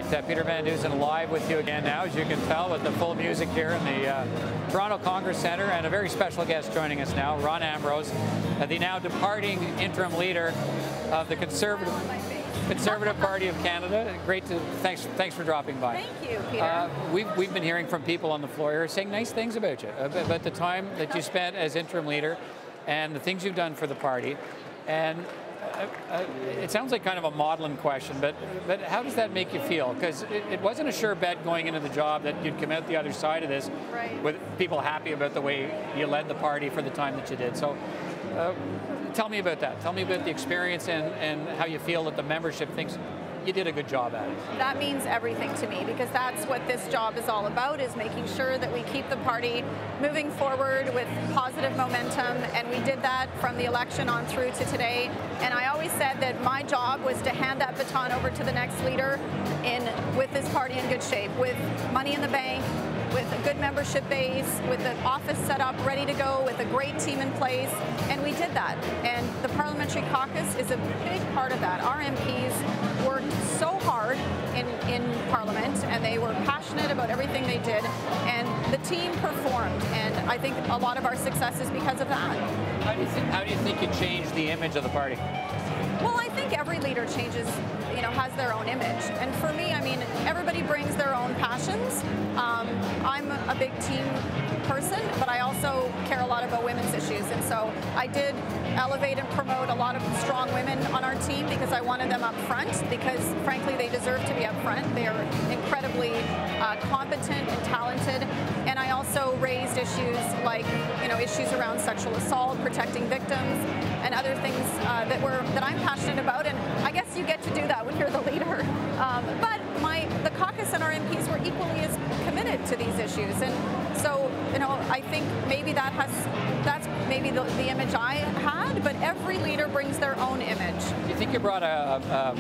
right, Peter Van Dusen live with you again now, as you can tell, with the full music here in the Toronto Congress Centre, and a very special guest joining us now, Rona Ambrose, the now departing interim leader of the Conservative Party of Canada. Great to thanks for dropping by. Thank you, Peter. We've been hearing from people on the floor here saying nice things about you, about the time that you spent as interim leader, and the things you've done for the party, and. It sounds like kind of a modeling question, but how does that make you feel? Because it wasn't a sure bet going into the job that you'd come out the other side of this with people happy about the way you led the party for the time that you did. So tell me about that. Tell me about the experience and how you feel that the membership thinks you did a good job at it. That means everything to me, because that's what this job is all about, is making sure that we keep the party moving forward with positive momentum, and we did that from the election on through to today. And I always said that my job was to hand that baton over to the next leader with this party in good shape, with money in the bank, with a good membership base, with the office set up, ready to go, with a great team in place, and we did that. And the Parliamentary Caucus is a big part of that. Our MPs worked so hard in Parliament, and they were passionate about everything they did, and the team performed, and I think a lot of our success is because of that. How do you think you changed the image of the party? Well, I think every leader changes, has their own image. And for me, I mean, everybody brings their own passions. I'm a big team person, but I also care a lot about women's issues. And so I did elevate and promote a lot of strong women on our team because I wanted them up front, because frankly, they deserve to be up front. They are incredibly competent and talented. And I also raised issues like, issues around sexual assault, protecting victims, and other things that I'm passionate about. And I guess you get to do that when you're the leader. But the caucus and our MPs were equally as committed to these issues. And so, I think maybe that's maybe the image I had, but every leader brings their own image. Do you think you brought a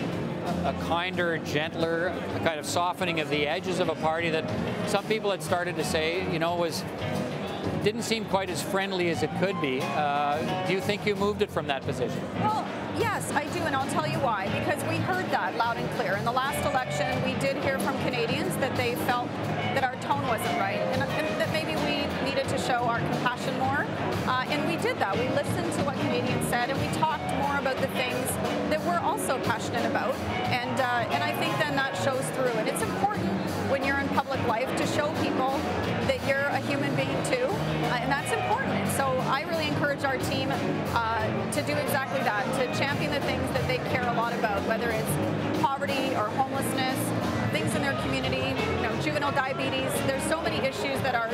kinder, gentler, a kind of softening of the edges of a party that some people had started to say, didn't seem quite as friendly as it could be? Do you think you moved it from that position? Well, yes, I do, and I'll tell you why. Because we heard that loud and clear. In the last election, we did hear from Canadians that they felt that our tone wasn't right, and that maybe we needed to show our compassion more. And we did that. We listened to what Canadians said, and we talked more about the things that we're also passionate about. And I think then that shows through. And it's important when you're in public life to show people that you're a human being too, and that's important. And so I really encourage our team to do exactly that, to champion the things that they care a lot about, whether it's poverty or homelessness, things in their community, juvenile diabetes. There's so many issues that our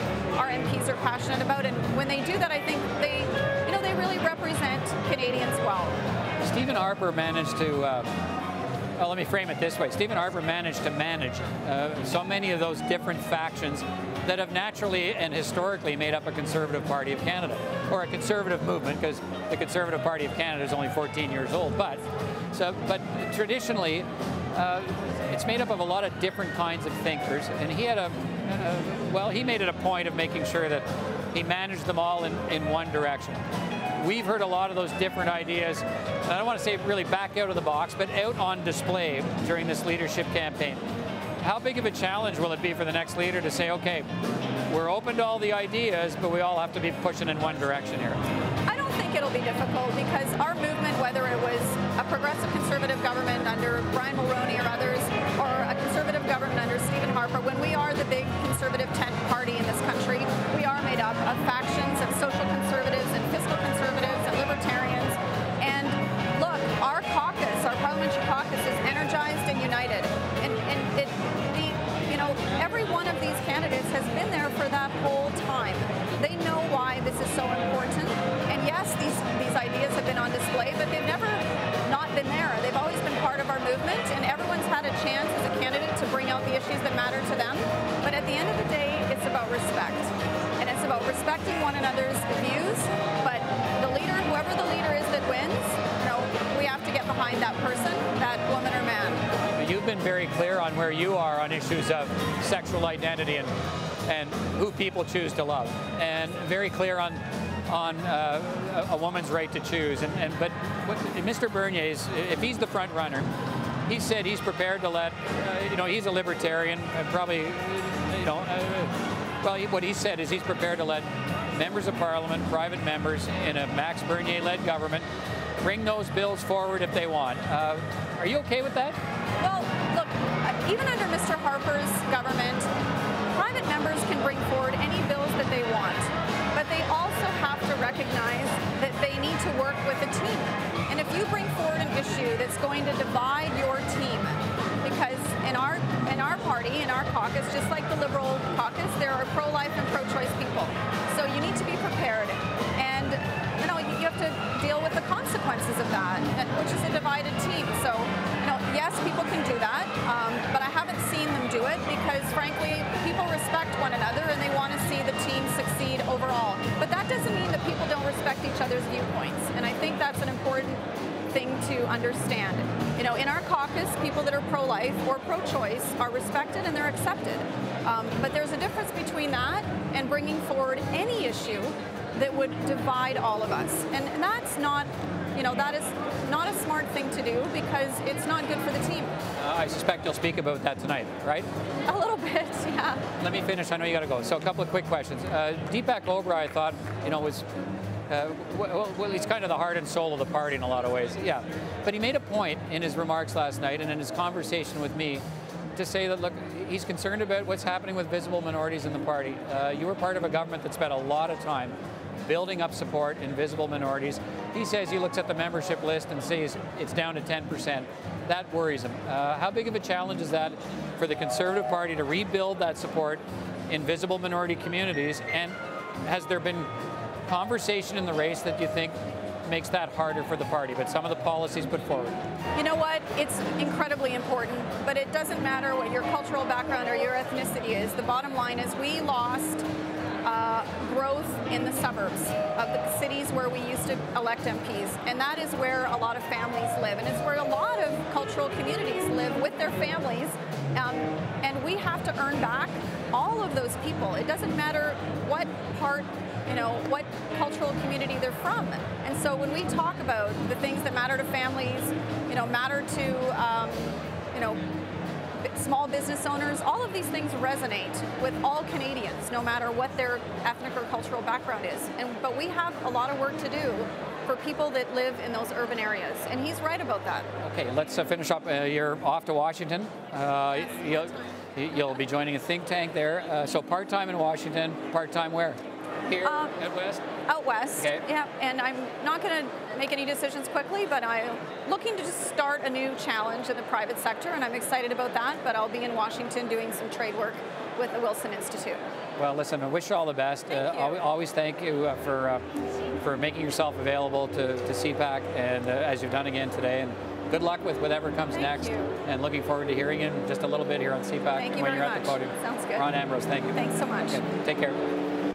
MPs are passionate about, and when they do that, I think they really represent Canadians well. Stephen Harper managed to well, let me frame it this way. Stephen Harper managed to manage so many of those different factions that have naturally and historically made up a Conservative Party of Canada, or a Conservative movement, because the Conservative Party of Canada is only 14 years old. But traditionally, it's made up of a lot of different kinds of thinkers, and he had he made it a point of making sure that he managed them all in one direction. We've heard a lot of those different ideas, and I don't want to say really back out of the box, but out on display during this leadership campaign. How big of a challenge will it be for the next leader to say, okay, we're open to all the ideas, but we all have to be pushing in one direction here? I don't think it'll be difficult, because our movement, whether it was a progressive Conservative government under Brian Mulroney or others, or a Conservative government under Stephen Harper, when we are the big Conservative tent party in this country, we are made up of factions of social conservatives and fiscal conservatives and libertarians. And look, our caucus, our parliamentary caucus, is energized and united. And every one of these candidates has been there for that whole time. They know why this is so important. And yes, these ideas have been on display, but they've never not been there. They've always been part of our movement, and everyone's had a chance as a candidate to bring out the issues that matter to them. But at the end of the day, it's about respect. And it's about respecting one another's views. But the leader, whoever the leader is that wins, we have to get behind that person, that woman or man. You've been very clear on where you are on issues of sexual identity and who people choose to love, and very clear on a woman's right to choose. But Mr. Bernier, if he's the front runner, he said he's prepared to let, he's a libertarian, and probably, well, what he said is he's prepared to let members of Parliament, private members in a Max Bernier-led government bring those bills forward if they want. Are you okay with that? Well, look, even under Mr. Harper's government, private members can bring forward any bills that they want, but they also have to recognize that they need to work with a team. And if you bring forward an issue that's going to divide your team, because in our party, in our caucus, just like the Liberal caucus, there are pro-life and pro-choice people. So you need to be prepared, and you have to deal with the consequences of that, which is a divided team. So, yes, people can do that, but I haven't seen them do it because, frankly, people respect one another and they want to see the team succeed overall. But that doesn't mean that people don't respect each other's viewpoints, and I think that's an important thing to understand. In our caucus, people that are pro-life or pro-choice are respected and they're accepted. But there's a difference between that and bringing forward any issue that would divide all of us. And that's not, that is not a smart thing to do because it's not good for the team. I suspect you'll speak about that tonight, right? A little bit, yeah. Let me finish. I know you got to go. So a couple of quick questions. Deepak Oberoi, I thought, was well, he's kind of the heart and soul of the party in a lot of ways. Yeah, but he made a point in his remarks last night and in his conversation with me to say that, look, he's concerned about what's happening with visible minorities in the party. You were part of a government that spent a lot of time building up support in visible minorities. He says he looks at the membership list and sees it's down to 10%. That worries him. How big of a challenge is that for the Conservative Party to rebuild that support in visible minority communities? And has there been conversation in the race that you think makes that harder for the party, but some of the policies put forward? You know what? It's incredibly important, but it doesn't matter what your cultural background or your ethnicity is. The bottom line is we lost growth in the suburbs of the cities where we used to elect MPs, and that is where a lot of families live, and it's where a lot of cultural communities live with their families, and we have to earn back all of those people. It doesn't matter what part, what cultural community they're from. And so when we talk about the things that matter to families, matter to, small business owners, all of these things resonate with all Canadians, no matter what their ethnic or cultural background is. But we have a lot of work to do for people that live in those urban areas, and he's right about that. Okay, let's finish up. You're off to Washington. You'll be joining a think tank there. So part-time in Washington, part-time where? Here, out west? Out west, okay. Yeah. And I'm not going to make any decisions quickly, but I'm looking to just start a new challenge in the private sector, and I'm excited about that, but I'll be in Washington doing some trade work with the Wilson Institute. Well, listen, I wish you all the best. Always thank you for making yourself available to CPAC, and as you've done again today. And good luck with whatever comes next. You. And looking forward to hearing you just a little bit here on CPAC Thank you when very you're much. at the podium. Sounds good. Rona Ambrose, thank you. Thanks so much. Okay, take care.